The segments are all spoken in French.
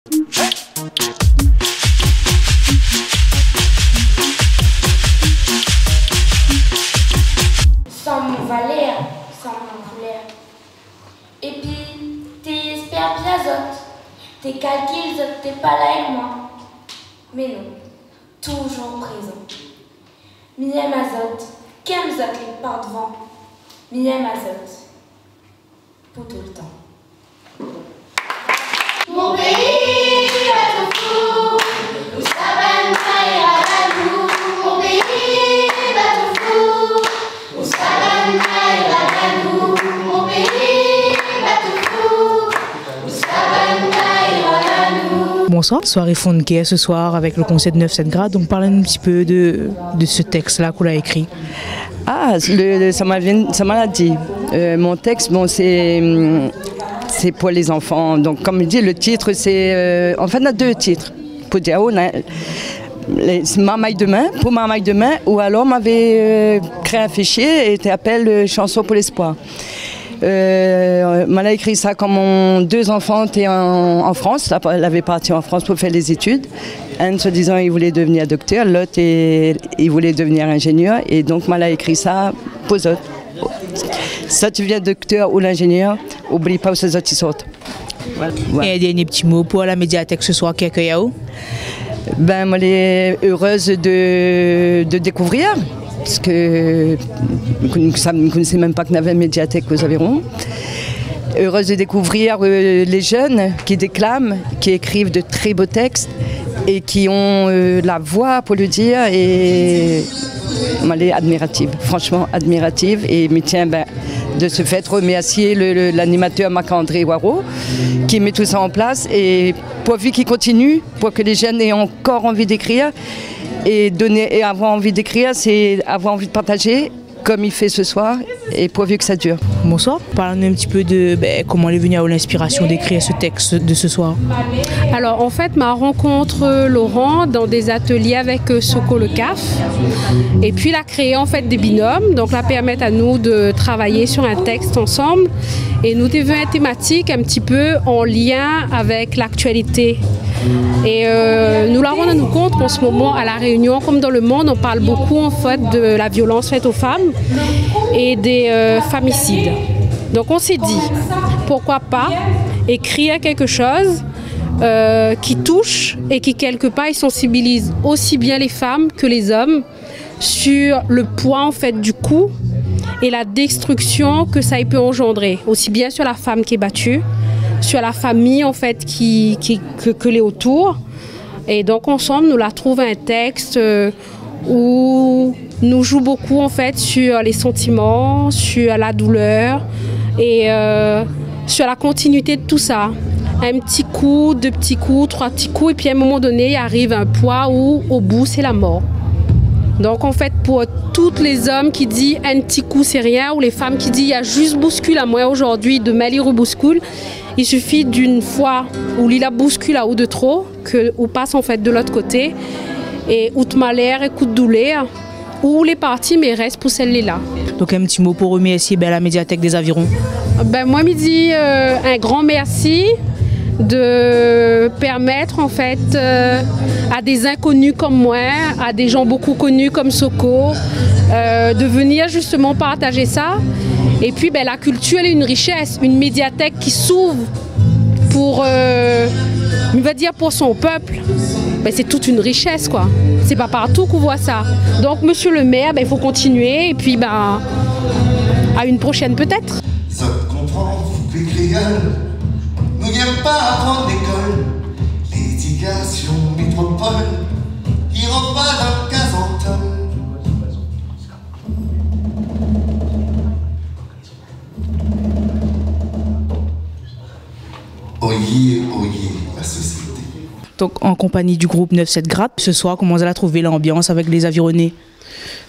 Sans mon valet, sans mon poulet. Et puis, t'es espères piazote, tes calculs, t'es pas là avec moi. Mais non, toujours présent. Miem azote, qu'aime zot les par devant. Miem azote, pour tout le temps. Mon pays va tout fou, où ça va ira la boue. Mon pays va tout fou, où ça va ira la boue. Mon pays va tout fou, où ça va ira la boue. Bonsoir, soirée Fonke ce soir avec le concert de 9-7 grades. Donc parlez un petit peu de ce texte-là qu'on a écrit. Ah, ça m'a dit. Mon texte, bon, c'est pour les enfants. Donc, comme je dis, le titre, c'est... en fait, on a deux titres. Pour dire, on a Mamaille demain, pour Mamaille demain, ou alors on m'avait créé un fichier et tu appelle Chanson pour l'espoir. M'a écrit ça quand mon deux enfants étaient en France. Elle avait parti en France pour faire les études. Un se disant il voulait devenir docteur, l'autre il voulait devenir ingénieur. Et donc m'a écrit ça pour eux. Ça tu viens docteur ou l'ingénieur, oublie pas où ces autres ils sortent. Ouais. Et un dernier petit mot pour la médiathèque ce soir qui accueille à où? Ben moi elle est heureuse de découvrir. Parce que je ne connaissais même pas qu'il y avait une médiathèque aux Avirons. Heureuse de découvrir les jeunes qui déclament, qui écrivent de très beaux textes et qui ont la voix pour le dire. Et elle est admirative, franchement admirative. Et me tient de ce fait remercier l'animateur Marc-André Waro qui met tout ça en place et pourvu qu'il continue, pour que les jeunes aient encore envie d'écrire. Et avoir envie d'écrire, c'est avoir envie de partager, comme il fait ce soir, et pourvu que ça dure. Bonsoir, parlez-nous un petit peu de comment elle est venue à l'inspiration d'écrire ce texte de ce soir. Alors en fait, ma rencontre Laurent dans des ateliers avec Soko le CAF, et puis il a créé en fait des binômes, donc là permettent à nous de travailler sur un texte ensemble, et nous avons une thématique un petit peu en lien avec l'actualité. Et nous la rendons compte qu'en ce moment à La Réunion, comme dans le monde, on parle beaucoup en fait de la violence faite aux femmes et des femicides. Donc on s'est dit, pourquoi pas écrire quelque chose qui touche et qui quelque part sensibilise aussi bien les femmes que les hommes sur le poids en fait du coup et la destruction que ça peut engendrer, aussi bien sur la femme qui est battue, sur la famille en fait que les autour. Et donc ensemble nous la trouvons un texte où nous jouons beaucoup en fait sur les sentiments, sur la douleur et sur la continuité de tout ça. Un petit coup, deux petits coups, trois petits coups et puis à un moment donné il arrive un poids où au bout c'est la mort. Donc en fait pour tous les hommes qui disent un petit coup c'est rien, ou les femmes qui disent il y a juste bouscule à moi aujourd'hui, demain il rebouscule, il suffit d'une fois où il a bouscule à ou de trop, qu'on passe en fait de l'autre côté, et out malheur et coup de douleur, où les parties mais restent pour celles-là. Donc un petit mot pour remercier la médiathèque des Avirons. Moi me dis un grand merci de permettre en fait à des inconnus comme moi, à des gens beaucoup connus comme Soko, de venir justement partager ça. Et puis la culture elle est une richesse, une médiathèque qui s'ouvre pour, on va dire pour son peuple. C'est toute une richesse quoi. C'est pas partout qu'on voit ça. Donc monsieur le maire, il faut continuer et puis à une prochaine peut-être. Ça comprend, vous nous n'aiment pas apprendre l'école, l'éducation métropole, ils rentrent pas dans le casantol. Oyez, la société. Donc en compagnie du groupe 9-7 grades, ce soir, comment vous allez trouver l'ambiance avec les Avironnais?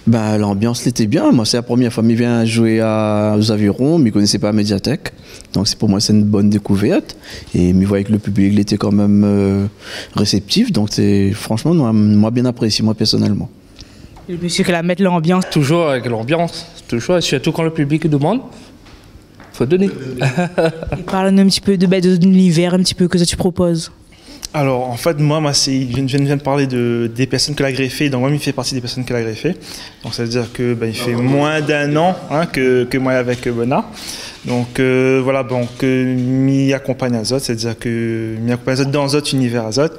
L'ambiance était bien. Moi, c'est la première fois que je viens jouer aux Avirons, mais je ne connaissais pas la médiathèque. Donc pour moi, c'est une bonne découverte. Et je voyais que le public il était quand même réceptif. Donc franchement, moi bien apprécié, moi personnellement. Le monsieur qui la mettre l'ambiance. Toujours avec l'ambiance, toujours, surtout quand le public demande. Faut donner. Et parle un petit peu de l'univers, un petit peu que ça tu proposes. Alors, en fait, moi je viens de parler des personnes qu'elle a greffées. Donc, moi, il fait partie des personnes qu'elle a greffées. Donc, ça veut dire que il fait moins d'1 an que moi avec Bona. Donc, voilà, donc, m'y accompagne à Zot, c'est-à-dire que m'y accompagne à Zot dans Zot univers à Zot.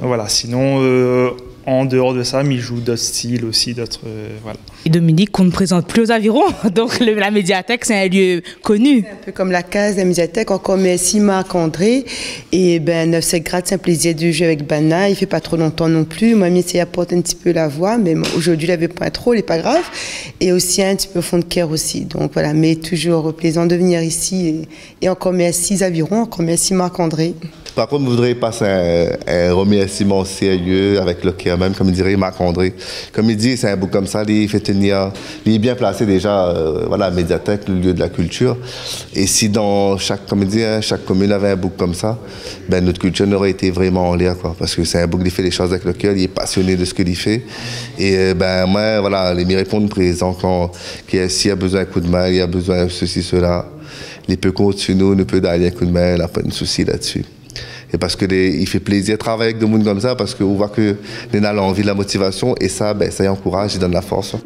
Voilà, sinon, en dehors de ça, m'y joue d'autres styles aussi, d'autres. Voilà. Et Dominique, qu'on ne présente plus aux avirons. Donc, la médiathèque, c'est un lieu connu. C'est un peu comme la case de la médiathèque. Encore merci Marc-André. Et 9-7 grades, c'est un plaisir de jouer avec Bana. Il ne fait pas trop longtemps non plus. Moi, j'essaie d'apporter un petit peu la voix, mais aujourd'hui, il n'avait pas trop, il n'est pas grave. Et aussi un petit peu fond de cœur aussi. Donc voilà, mais toujours plaisant de venir ici. Et encore merci Aviron, encore merci Marc-André. Par contre, je voudrais passer un remerciement sérieux avec le cœur même, comme dirait Marc-André. Comme il dit, c'est un book comme ça, il est bien placé déjà, voilà, la médiathèque, le lieu de la culture. Et si dans chaque commune avait un book comme ça, notre culture n'aurait été vraiment en l'air, quoi. Parce que c'est un book qui fait les choses avec le cœur, il est passionné de ce qu'il fait. Et moi, voilà, il me répond présent s'il y a besoin d'un coup de main, il y a besoin de ceci, cela. Il peut compter sur nous, ne peut donner un coup de main, il n'a pas de souci là-dessus. Et parce qu'il fait plaisir de travailler avec des gens comme ça, parce qu'on voit que les gens ont l'envie, la motivation, et ça, ça y encourage, il donne la force.